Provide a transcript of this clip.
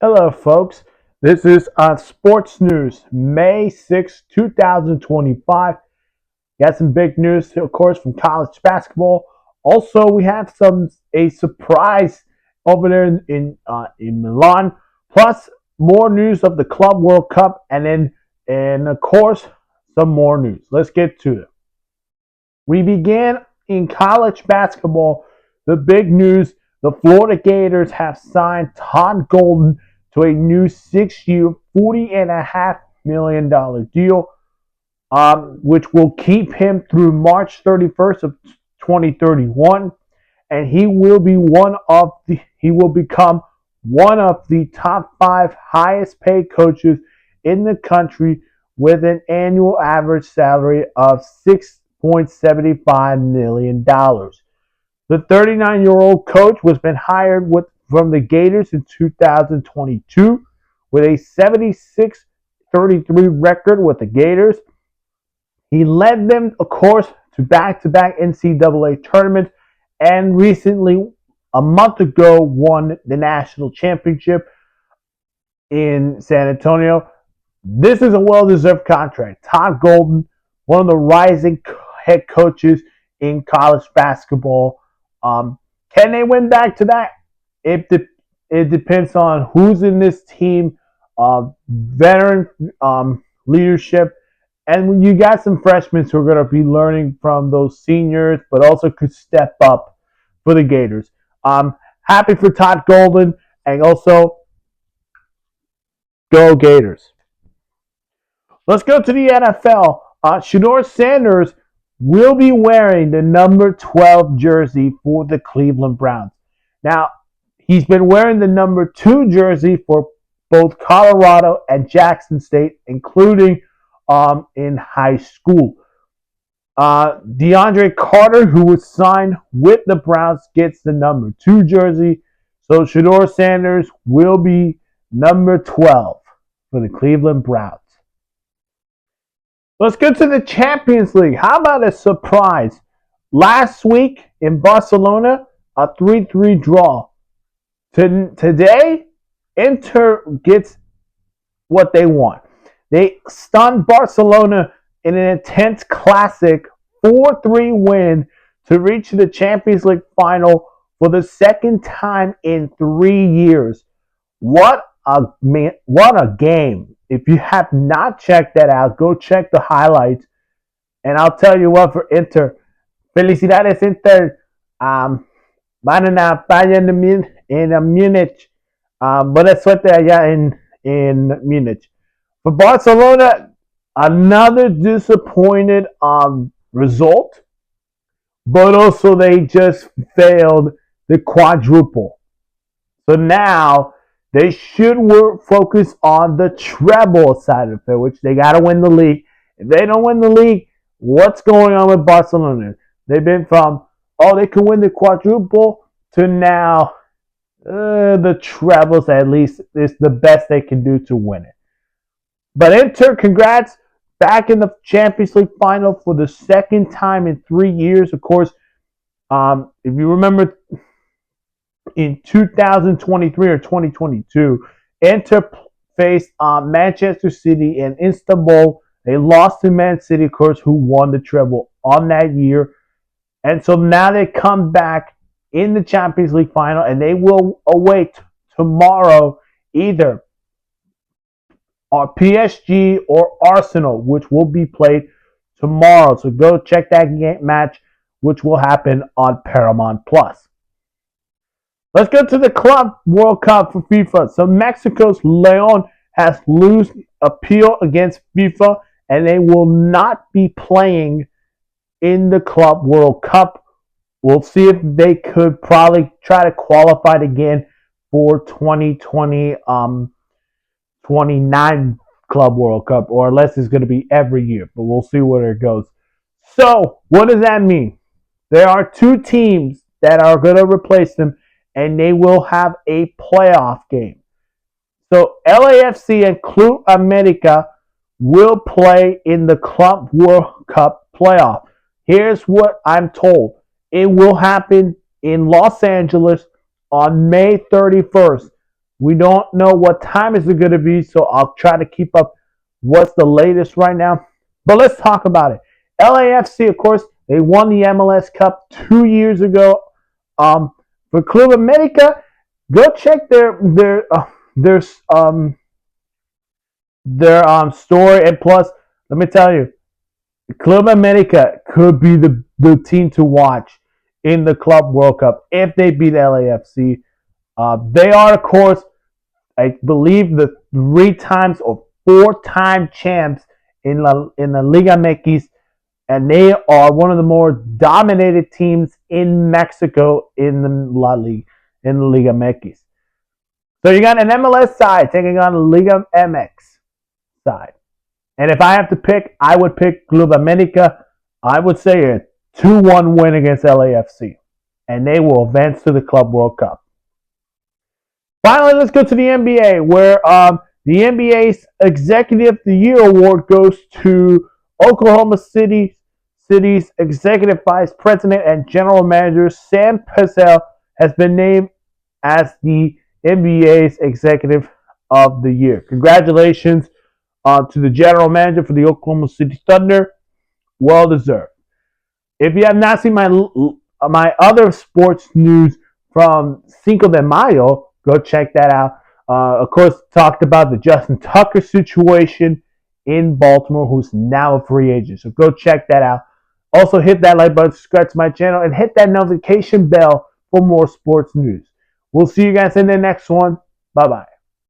Hello, folks. This is Sports News, May 6, 2025. Got some big news, of course, from college basketball. Also, we have a surprise over there in Milan. Plus, more news of the Club World Cup, and of course, some more news. Let's get to it. We began in college basketball. The big news: the Florida Gators have signed Todd Golden to a new 6-year, $40.5 million deal, which will keep him through March 31st of 2031, and he will become one of the top 5 highest paid coaches in the country with an annual average salary of $6.75 million. The 39-year-old coach was been hired from the Gators in 2022 with a 76-33 record with the Gators. He led them, of course, to back-to-back NCAA tournaments and recently, a month ago, won the national championship in San Antonio. This is a well-deserved contract. Todd Golden, one of the rising head coaches in college basketball. Can they win back-to-back? It depends on who's in this team, veteran leadership, and when you got some freshmen who are going to be learning from those seniors, but also could step up for the Gators. Happy for Todd Golden, and also go Gators. Let's go to the NFL. Shedeur Sanders will be wearing the number 12 jersey for the Cleveland Browns. Now, he's been wearing the number 2 jersey for both Colorado and Jackson State, including in high school. DeAndre Carter, who was signed with the Browns, gets the number 2 jersey. So Shedeur Sanders will be number 12 for the Cleveland Browns. Let's go to the Champions League. How about a surprise? Last week in Barcelona, a 3-3 draw. Today, Inter gets what they want. They stunned Barcelona in an intense classic 4-3 win to reach the Champions League final for the second time in 3 years. What a game. If you have not checked that out, go check the highlights. And I'll tell you what, for Inter, felicidades Inter. Van a Bayern en Múnich. Buena suerte allá in Múnich. For Barcelona, another disappointed result, but also they just failed the quadruple. So now they should focus on the treble side of it, which they got to win the league. If they don't win the league, what's going on with Barcelona? They've been from, they can win the quadruple, to now the trebles, at least, is the best they can do to win it. But Inter, congrats, back in the Champions League final for the second time in 3 years. Of course, if you remember, in 2023 or 2022, Inter faced Manchester City in Istanbul. They lost to Man City, of course, who won the treble on that year. And so now they come back in the Champions League final, and they will await tomorrow either PSG or Arsenal, which will be played tomorrow. So go check that match, which will happen on Paramount Plus. Let's go to the Club World Cup for FIFA. So Mexico's Leon has lost appeal against FIFA, and they will not be playing in the Club World Cup. We'll see if they could probably try to qualify again for 2029 Club World Cup, or unless it's going to be every year, but we'll see where it goes. So what does that mean? There are 2 teams that are going to replace them, and they will have a playoff game. So LAFC and Club America will play in the Club World Cup playoff. Here's what I'm told. It will happen in Los Angeles on May 31st. We don't know what time is it going to be, so I'll try to keep up what's the latest right now. But let's talk about it. LAFC, of course, they won the MLS Cup 2 years ago. For Club America, go check their story. And plus, let me tell you, Club America could be the team to watch in the Club World Cup if they beat LAFC. They are, of course, I believe the 3 times or 4-time champs in the Liga MX, and they are one of the more dominated teams in Mexico in the Liga MX. So you got an MLS side taking on the Liga MX side. And if I have to pick, I would pick Club America. I would say a 2-1 win against LAFC. And they will advance to the Club World Cup. Finally, let's go to the NBA, where the NBA's Executive of the Year award goes to Oklahoma City's Executive Vice President and General Manager Sam Cassell has been named as the NBA's Executive of the Year. Congratulations to the General Manager for the Oklahoma City Thunder. Well deserved. If you have not seen my other sports news from Cinco de Mayo, go check that out. Of course, talked about the Justin Tucker situation in Baltimore, who's now a free agent. So go check that out. Also, hit that like button, subscribe to my channel, and hit that notification bell for more sports news. We'll see you guys in the next one. Bye-bye.